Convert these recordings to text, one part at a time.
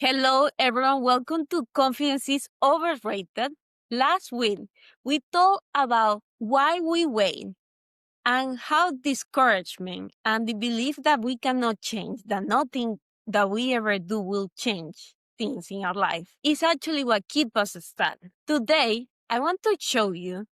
Hello, everyone. Welcome to Confidence is Overrated. Last week, we talked about why we wait and how discouragement and the belief that we cannot change, that nothing that we ever do will change things in our life is actually what keeps us stuck. Today, I want to show you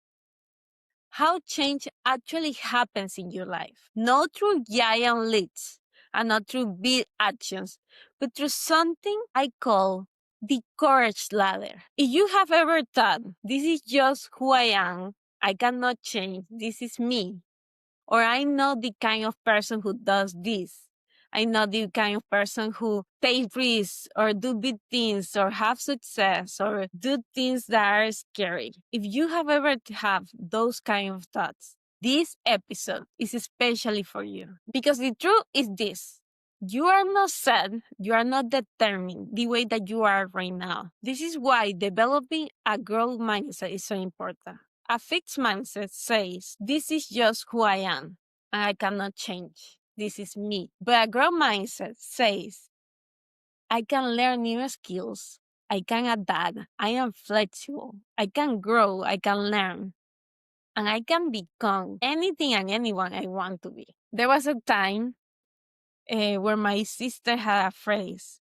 how change actually happens in your life, not through giant leaps and not through big actions, but through something I call the courage ladder. If you have ever thought, this is just who I am, I cannot change, this is me, or I'm not the kind of person who does this. I'm not the kind of person who take risks or do big things or have success or do things that are scary. If you have ever have those kind of thoughts, this episode is especially for you. Because the truth is this. You are not sad, you are not determined the way that you are right now. This is why developing a growth mindset is so important. A fixed mindset says, this is just who I am, and I cannot change. This is me. But a growth mindset says, I can learn new skills. I can adapt. I am flexible. I can grow. I can learn. And I can become anything and anyone I want to be. There was a time where my sister had a phrase.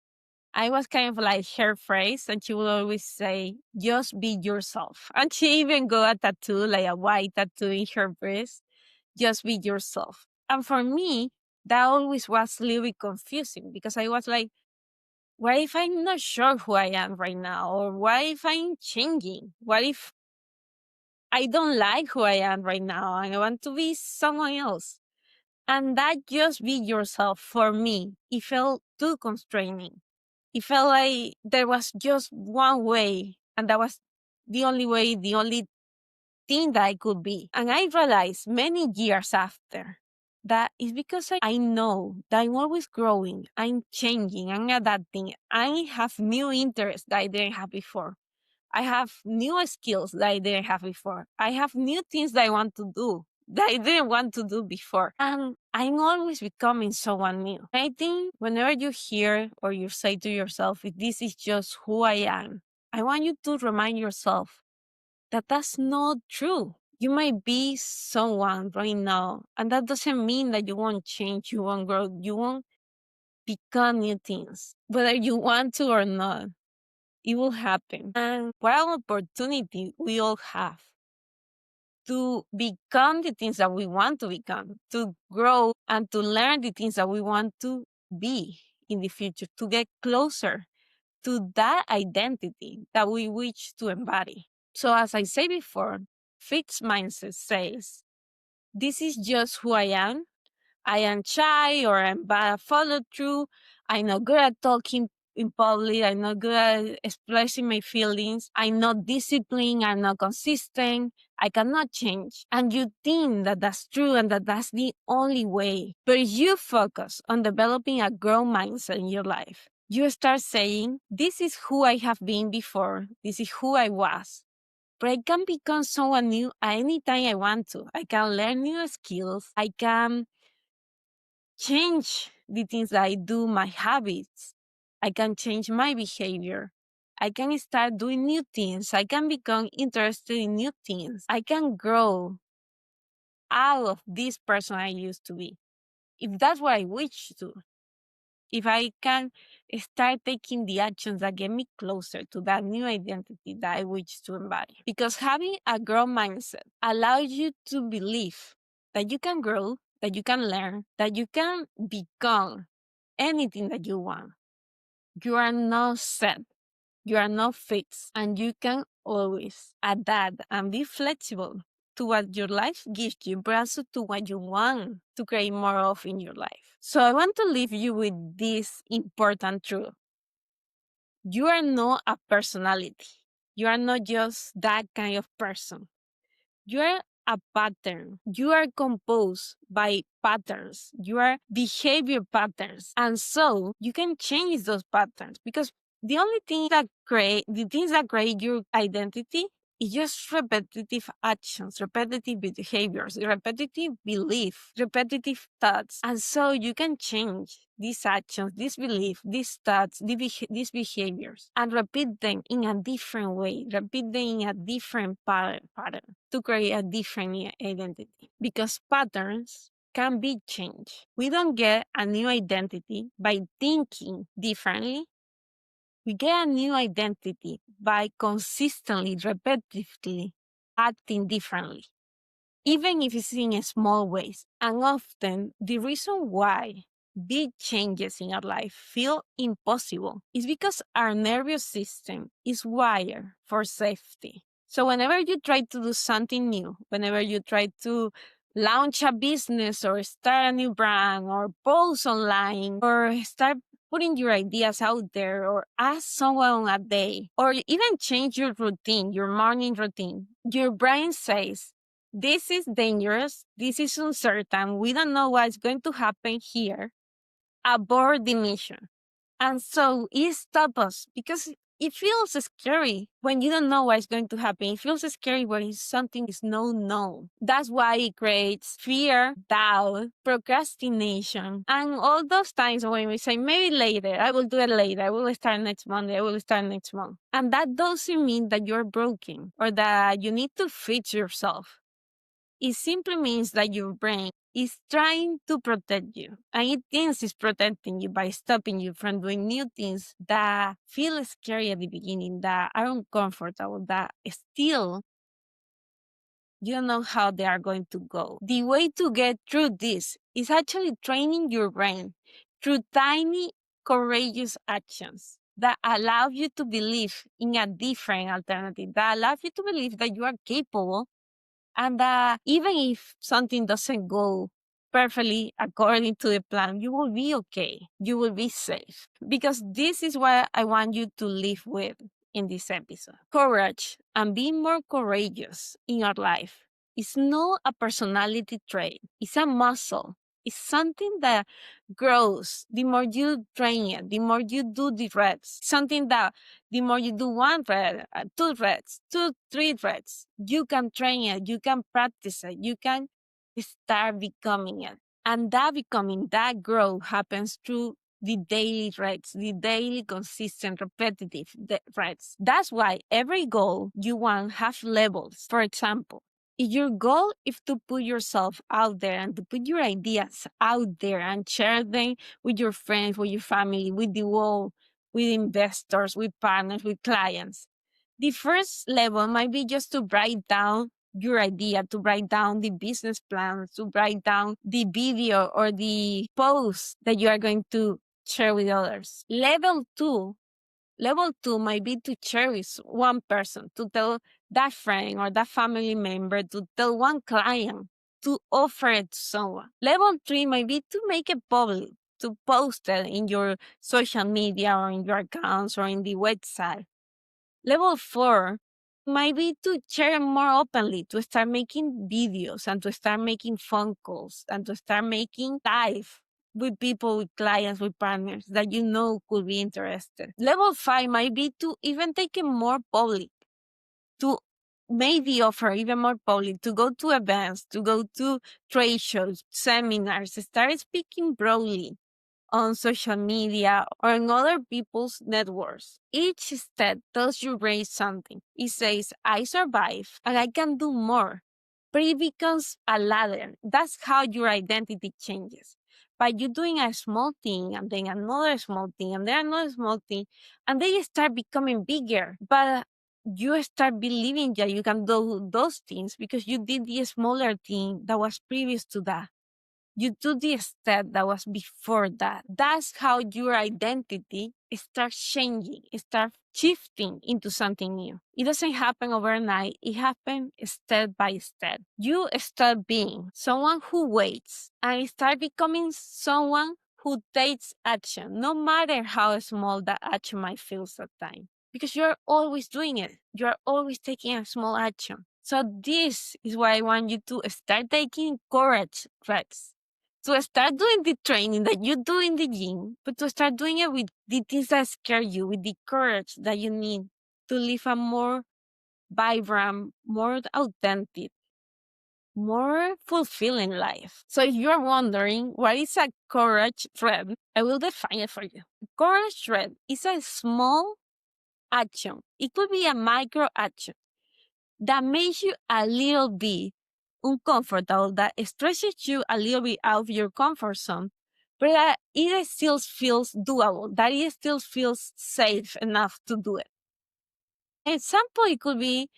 I was kind of like her phrase, and she would always say, just be yourself. And she even got a tattoo, like a white tattoo in her breast, just be yourself. And for me, that always was a little bit confusing because I was like, what if I'm not sure who I am right now? Or what if I'm changing? What if I don't like who I am right now and I want to be someone else? And that just be yourself for me, it felt too constraining. It felt like there was just one way, and that was the only way, the only thing that I could be. And I realized many years after that it's because I know that I'm always growing, I'm changing, I'm adapting, I have new interests that I didn't have before. I have new skills that I didn't have before. I have new things that I want to do that I didn't want to do before. And I'm always becoming someone new. I think whenever you hear or you say to yourself, if this is just who I am, I want you to remind yourself that that's not true. You might be someone right now, and that doesn't mean that you won't change, you won't grow, you won't become new things, whether you want to or not. It will happen. And what an opportunity we all have to become the things that we want to become, to grow and to learn the things that we want to be in the future, to get closer to that identity that we wish to embody. So, as I said before, fixed mindset says, this is just who I am. I am shy or I'm bad at follow through. I'm not good at talking in public. I'm not good at expressing my feelings. I'm not disciplined. I'm not consistent. I cannot change. And you think that that's true and that that's the only way. But if you focus on developing a growth mindset in your life, you start saying, this is who I have been before. This is who I was. But I can become someone new anytime I want to. I can learn new skills. I can change the things that I do, my habits. I can change my behavior. I can start doing new things. I can become interested in new things. I can grow out of this person I used to be. If that's what I wish to, if I can start taking the actions that get me closer to that new identity that I wish to embody. Because having a growth mindset allows you to believe that you can grow, that you can learn, that you can become anything that you want. You are not set. You are not fixed. And you can always adapt and be flexible to what your life gives you, but also to what you want to create more of in your life. So I want to leave you with this important truth. You are not a personality. You are not just that kind of person. You are a pattern. You are composed by patterns. You are behavior patterns. And so you can change those patterns because the only thing that the things that create your identity It's just repetitive actions, repetitive behaviors, repetitive belief, repetitive thoughts. And so you can change these actions, this belief, these thoughts, these behaviors, and repeat them in a different way, repeat them in a different pattern to create a different identity. Because patterns can be changed. We don't get a new identity by thinking differently. We get a new identity by consistently, repetitively acting differently, even if it's in small ways. And often, the reason why big changes in our life feel impossible is because our nervous system is wired for safety. So, whenever you try to do something new, whenever you try to launch a business or start a new brand or post online or start putting your ideas out there or ask someone on a day or even change your routine, your morning routine, your brain says, this is dangerous. This is uncertain. We don't know what's going to happen here. Abort the mission. And so it stops us because it feels scary when you don't know what's going to happen. It feels scary when something is no known. That's why it creates fear, doubt, procrastination, and all those times when we say, maybe later, I will do it later, I will start next Monday, I will start next month. And that doesn't mean that you're broken or that you need to fix yourself. It simply means that your brain is trying to protect you. And it thinks it's protecting you by stopping you from doing new things that feel scary at the beginning, that are uncomfortable, that still you don't know how they are going to go. The way to get through this is actually training your brain through tiny, courageous actions that allow you to believe in a different alternative, that allow you to believe that you are capable and even if something doesn't go perfectly according to the plan, you will be okay. You will be safe. Because this is what I want you to live with in this episode. Courage and being more courageous in your life is not a personality trait, it's a muscle. It's something that grows the more you train it, the more you do the reps. Something that the more you do one rep, two reps, three reps, you can train it, you can practice it, you can start becoming it. And that becoming, that growth happens through the daily reps, the daily consistent repetitive reps. That's why every goal you want have levels. For example, if your goal is to put yourself out there and to put your ideas out there and share them with your friends, with your family, with the world, with investors, with partners, with clients, the first level might be just to write down your idea, to write down the business plan, to write down the video or the post that you are going to share with others. Level two might be to cherish one person, to tell that friend or that family member, to tell one client, to offer it to someone. Level three might be to make it public, to post it in your social media or in your accounts or in the website. Level four might be to share more openly, to start making videos and to start making phone calls and to start making live with people, with clients, with partners that you know could be interested. Level five might be to even take it more public, to maybe offer even more public, to go to events, to go to trade shows, seminars, start speaking broadly on social media or in other people's networks. Each step tells your brain something. It says, I survive and I can do more. But it becomes a ladder. That's how your identity changes. By you doing a small thing and then another small thing and then another small thing, and they start becoming bigger. But you start believing that you can do those things because you did the smaller thing that was previous to that. You do the step that was before that. That's how your identity starts changing, starts shifting into something new. It doesn't happen overnight. It happens step by step. You start being someone who waits and start becoming someone who takes action, no matter how small that action might feel at time. Because you're always doing it. You're always taking a small action. So this is why I want you to start taking courage tracks, to start doing the training that you do in the gym, but to start doing it with the things that scare you, with the courage that you need to live a more vibrant, more authentic, more fulfilling life. So if you're wondering what is a courage thread, I will define it for you. Courage thread is a small action. It could be a micro action that makes you a little bit uncomfortable, that stretches you a little bit out of your comfort zone, but that it still feels doable, that it still feels safe enough to do it. Example, it could be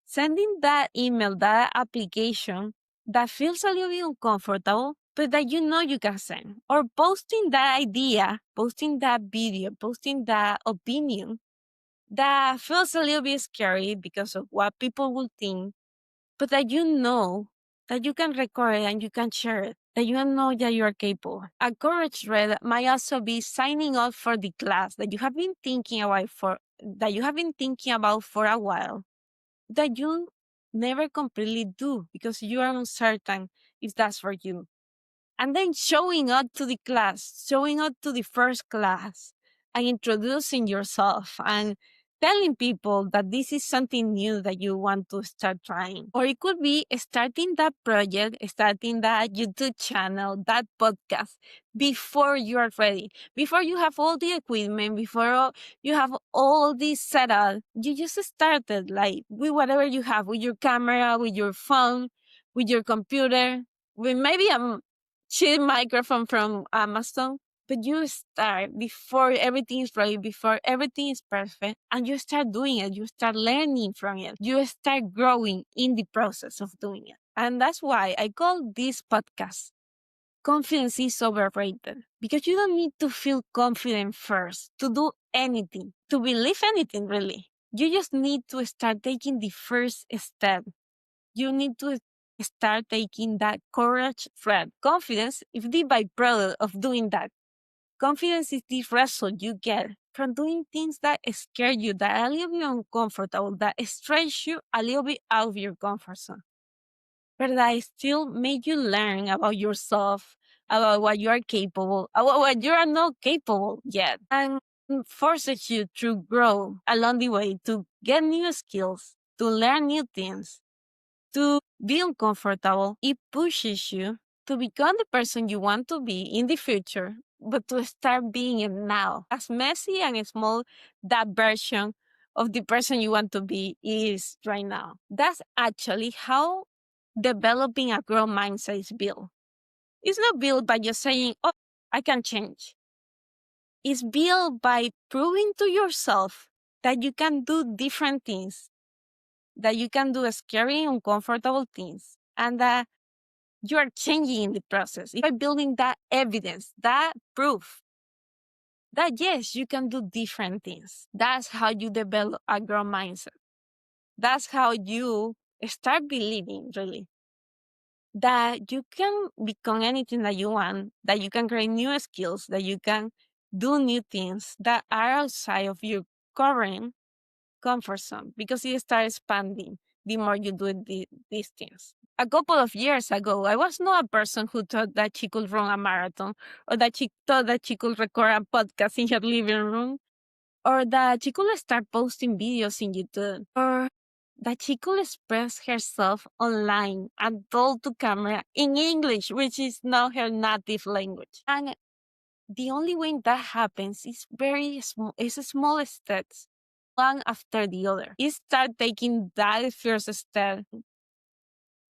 sending that email, that application that feels a little bit uncomfortable, but that you know you can send, or posting that idea, posting that video, posting that opinion that feels a little bit scary because of what people will think, but that you know that you can record it and you can share it, that you know that you are capable. A courage read might also be signing up for the class that you have been thinking about for a while, that you never completely do because you are uncertain if that's for you. And then showing up to the class, showing up to the first class and introducing yourself and telling people that this is something new that you want to start trying. Or it could be starting that project, starting that YouTube channel, that podcast before you are ready, before you have all the equipment, before you have all this set up. You just started like with whatever you have, with your camera, with your phone, with your computer, with maybe a cheap microphone from Amazon, but you start before everything is ready, before everything is perfect, and you start doing it. You start learning from it. You start growing in the process of doing it. And that's why I call this podcast Confidence is Overrated, because you don't need to feel confident first to do anything, to believe anything really. You just need to start taking the first step. You need to start taking that courage thread. Confidence is the byproduct of doing that. Confidence is the result you get from doing things that scare you, that are a little bit uncomfortable, that stretch you a little bit out of your comfort zone, but that still make you learn about yourself, about what you are capable, about what you are not capable yet, and forces you to grow along the way, to get new skills, to learn new things, to be uncomfortable. It pushes you to become the person you want to be in the future, but to start being it now. As messy and small that version of the person you want to be is right now. That's actually how developing a growth mindset is built. It's not built by just saying, oh, I can change. It's built by proving to yourself that you can do different things, that you can do scary, uncomfortable things, and that you are changing in the process. By building that evidence, that proof that yes, you can do different things. That's how you develop a growth mindset. That's how you start believing really that you can become anything that you want, that you can create new skills, that you can do new things that are outside of your current comfort zone, because it starts expanding the more you do these things. A couple of years ago, I was not a person who thought that she could run a marathon, or that she thought that she could record a podcast in her living room, or that she could start posting videos in YouTube, or that she could express herself online and talk to camera in English, which is not her native language. And the only way that happens is very small, is small steps, one after the other. You start taking that first step.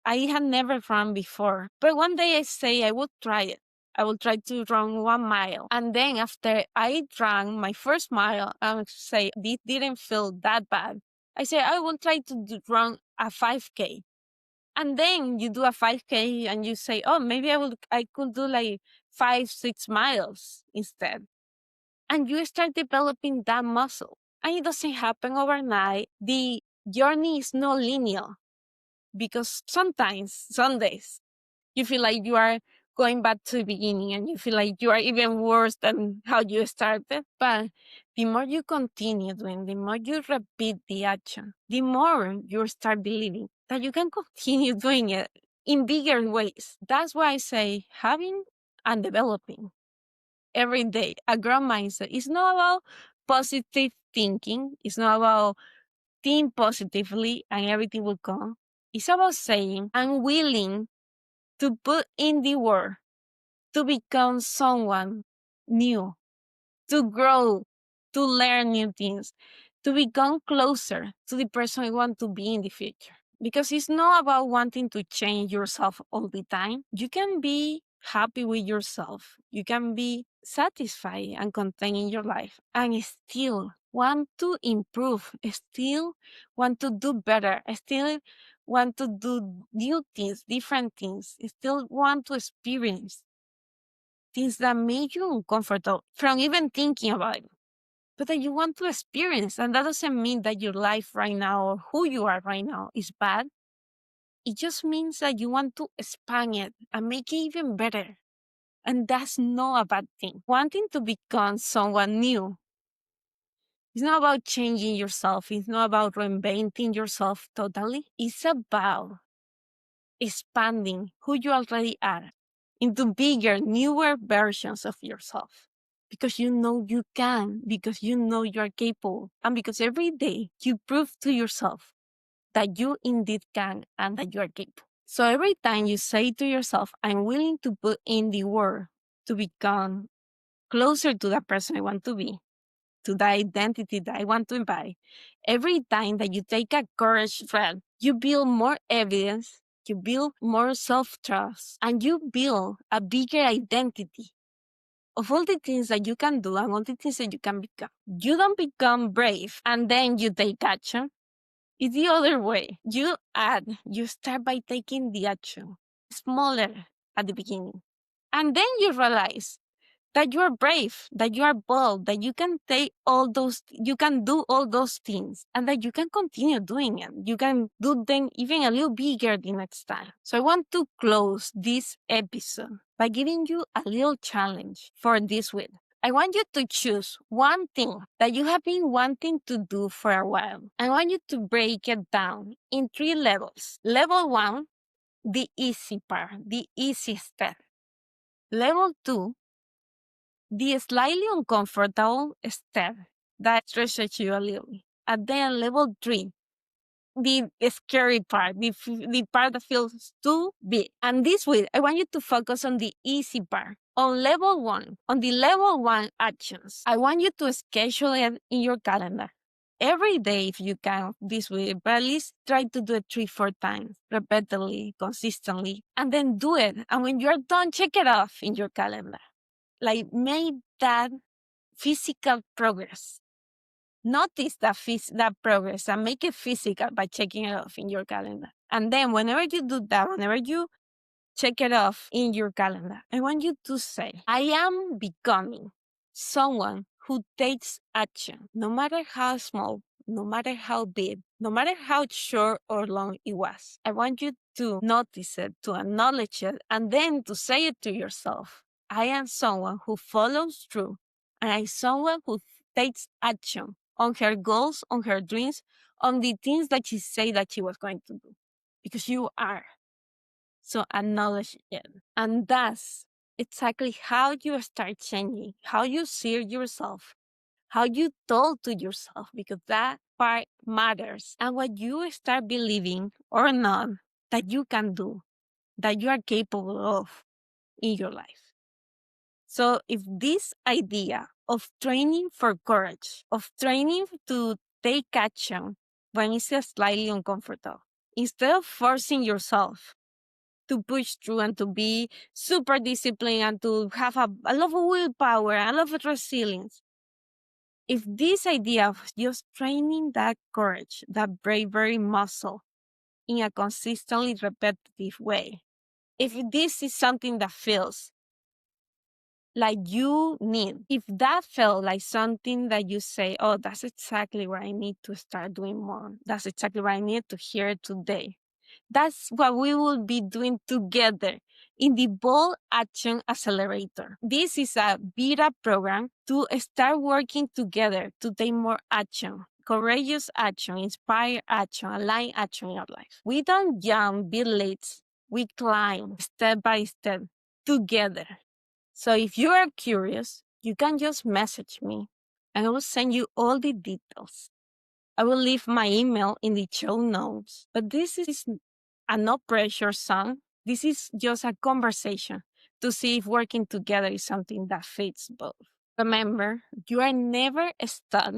I had never run before, but one day I say I would try it. I will try to run 1 mile. And then after I ran my first mile, I would say this didn't feel that bad. I say I will try to run a 5K. And then you do a 5K and you say, oh, maybe I could do like 5, 6 miles instead. And you start developing that muscle. And it doesn't happen overnight. The journey is not linear, because sometimes, some days, you feel like you are going back to the beginning and you feel like you are even worse than how you started. But the more you continue doing, the more you repeat the action, the more you start believing that you can continue doing it in bigger ways. That's why I say having and developing every day a growth mindset is not about positive thinking. It's not about think positively and everything will come. It's about saying, I'm willing to put in the work to become someone new, to grow, to learn new things, to become closer to the person you want to be in the future. Because it's not about wanting to change yourself all the time. You can be happy with yourself. You can be satisfied and content in your life and still want to improve, still want to do better, still want to do new things, different things, still want to experience things that make you uncomfortable from even thinking about it, but that you want to experience. And that doesn't mean that your life right now or who you are right now is bad. It just means that you want to expand it and make it even better. And that's not a bad thing. Wanting to become someone new, it's not about changing yourself. It's not about reinventing yourself totally. It's about expanding who you already are into bigger, newer versions of yourself. Because you know you can, because you know you are capable, and because every day you prove to yourself that you indeed can and that you are capable. So every time you say to yourself, I'm willing to put in the work to become closer to that person I want to be, to the identity that I want to embody, every time that you take a courage step, you build more evidence, you build more self-trust, and you build a bigger identity of all the things that you can do and all the things that you can become. You don't become brave and then you take action. It's the other way. You start by taking the action, smaller at the beginning. And then you realize that you are brave, that you are bold, that you can you can do all those things, and that you can continue doing it. You can do them even a little bigger the next time. So I want to close this episode by giving you a little challenge for this week. I want you to choose one thing that you have been wanting to do for a while. I want you to break it down in 3 levels. Level 1, the easy part, the easy step. Level 2, the slightly uncomfortable step that stretches you a little bit. And then level 3, the scary part, the part that feels too big. And this week, I want you to focus on the easy part, on level 1, on the level 1 actions. I want you to schedule it in your calendar every day if you can this week, but at least try to do it 3-4 times, repeatedly, consistently, and then do it. And when you're done, check it off in your calendar. Like, make that physical progress. Notice that progress and make it physical by checking it off in your calendar. And then whenever you do that, whenever you check it off in your calendar, I want you to say, I am becoming someone who takes action, no matter how small, no matter how big, no matter how short or long it was. I want you to notice it, to acknowledge it, and then to say it to yourself. I am someone who follows through, and I am someone who takes action on her goals, on her dreams, on the things that she said that she was going to do. Because you are. So acknowledge it. And that's exactly how you start changing, how you see yourself, how you talk to yourself, because that part matters. And what you start believing or not that you can do, that you are capable of in your life. So if this idea of training for courage, of training to take action when it's slightly uncomfortable, instead of forcing yourself to push through and to be super disciplined and to have a lot of willpower and a lot of resilience, if this idea of just training that courage, that bravery muscle in a consistently repetitive way, if this is something that feels like you need, if that felt like something that you say, oh, that's exactly what I need to start doing more, that's exactly what I need to hear today, that's what we will be doing together in the Bold Action Accelerator. This is a beta program to start working together to take more action, courageous action, inspired action, aligned action in our life. We don't jump village, we climb step by step together. So if you are curious, you can just message me and I will send you all the details. I will leave my email in the show notes. But this is a no pressure song. This is just a conversation to see if working together is something that fits both. Remember, you are never stuck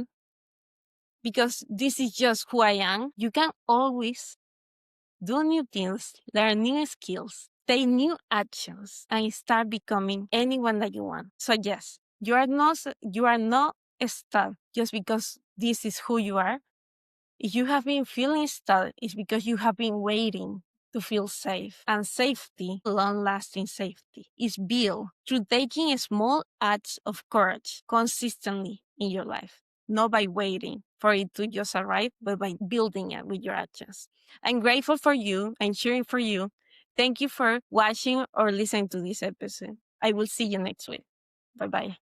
because this is just who I am. You can always do new things, learn new skills, take new actions, and start becoming anyone that you want. So yes, you are not stuck just because this is who you are. If you have been feeling stuck, it's because you have been waiting to feel safe. And safety, long lasting safety, is built through taking small acts of courage consistently in your life, not by waiting for it to just arrive, but by building it with your actions. I'm grateful for you. I'm cheering for you. Thank you for watching or listening to this episode. I will see you next week. Bye bye.